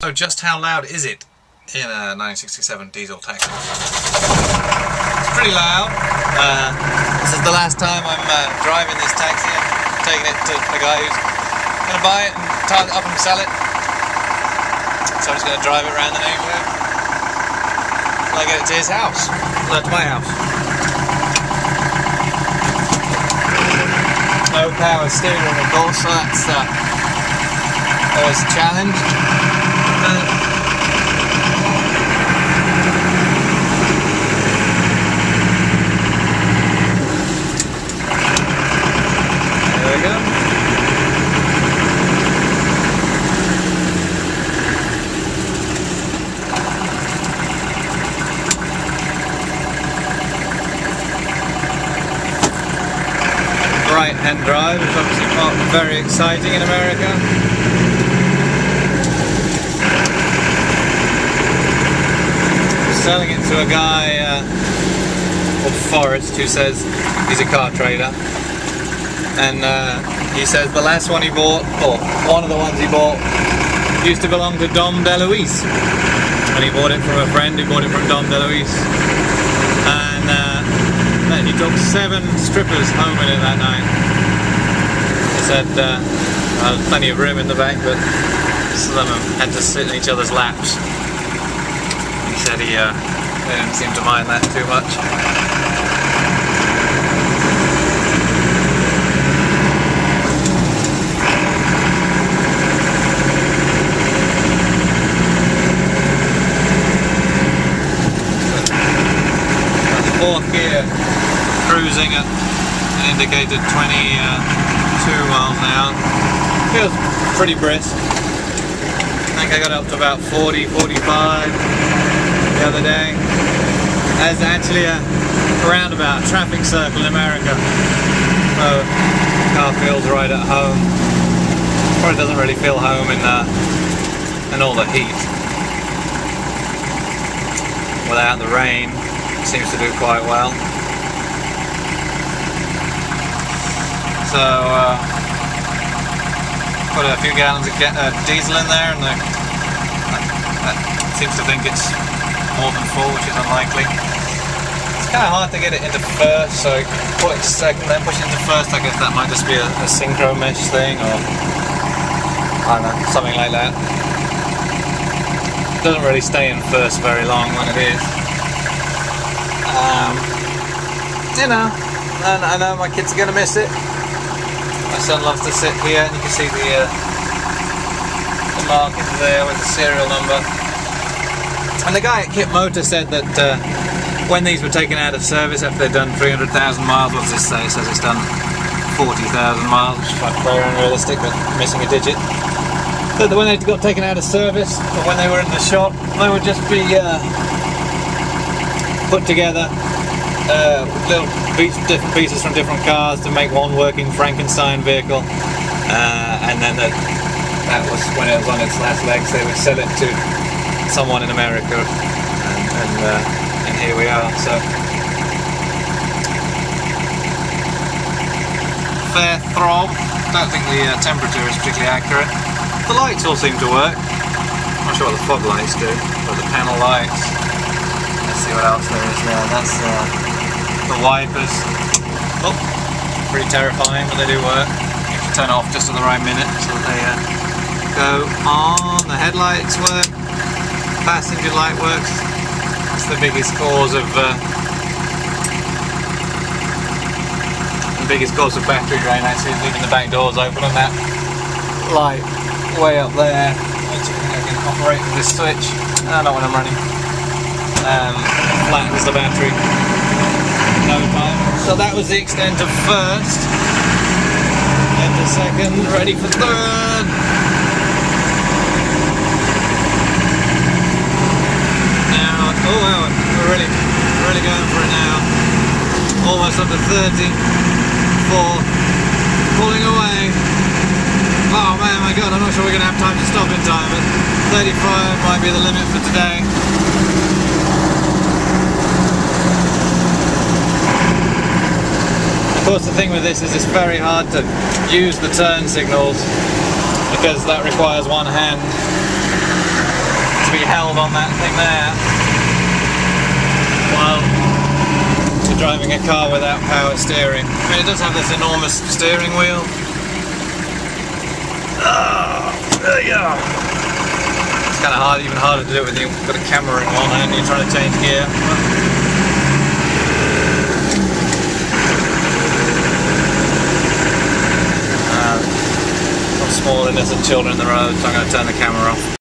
So just how loud is it in a 1967 diesel taxi? It's pretty loud. This is the last time I'm driving this taxi and taking it to the guy who's going to buy it and tie it up and sell it. So I'm just going to drive it around the neighbourhood till I get it to his house. No, to my house. No power steering, of course, so that's always a challenge. There we go. Right-hand drive is obviously not very exciting in America. Selling it to a guy called Forrest, who says he's a car trader, and he says the last one he bought, or one of the ones he bought, used to belong to Dom DeLuise, and he bought it from a friend who bought it from Dom DeLuise, and he took 7 strippers home in it that night. He said there was plenty of room in the back, but some of them had to sit in each other's laps. He said they didn't seem to mind that too much. Fourth gear, cruising at an indicated 22 miles an hour. Feels pretty brisk. I think I got up to about 40, 45 the other day. There's actually a roundabout, traffic circle in America. So the car feels right at home. Probably doesn't really feel home in all the heat. Without the rain, it seems to do quite well. So put a few gallons of diesel in there, and that seems to think it's more than full, which is unlikely. It's kind of hard to get it into first, so put it to second, then push it into first. I guess that might just be a synchro mesh thing, or I don't know, something like that. It doesn't really stay in first very long when it is. You know, and I know my kids are going to miss it. My son loves to sit here, and you can see the markings there with the serial number. And the guy at Kit Motor said that when these were taken out of service after they'd done 300,000 miles, what does this say? It says it's done 40,000 miles, which is quite very unrealistic, but missing a digit. So that when they got taken out of service, or when they were in the shop, they would just be put together, little different pieces from different cars to make one working Frankenstein vehicle, and then that was when it was on its last legs. They would sell it to someone in America, and here we are. So fair throb. Don't think the temperature is particularly accurate. The lights all seem to work. I'm not sure what the fog lights do, but the panel lights. Let's see what else there is there. That's the wipers. Oh, pretty terrifying, but they do work. You have to turn it off just at the right minute so that they go on. The headlights work. Passenger light works. That's the biggest cause of battery drain. Actually, is leaving the back doors open, and that light way up there, which I can operate with this switch. Not when I'm running. Flattens the battery. No time. So that was the extent of first. Into second, ready for third. Now, oh wow, we're really going for it now. Almost up to 30. 4. Pulling away. Oh man, my god, I'm not sure we're going to have time to stop in time, but 35 might be the limit for today. Of course, the thing with this is it's very hard to use the turn signals because that requires one hand. be held on that thing there while you're driving a car without power steering. I mean, it does have this enormous steering wheel. Yeah. It's kind of hard, even harder to do it when you've got a camera in one hand and you're trying to change gear. I'm small and there's some children in the road, so I'm going to turn the camera off.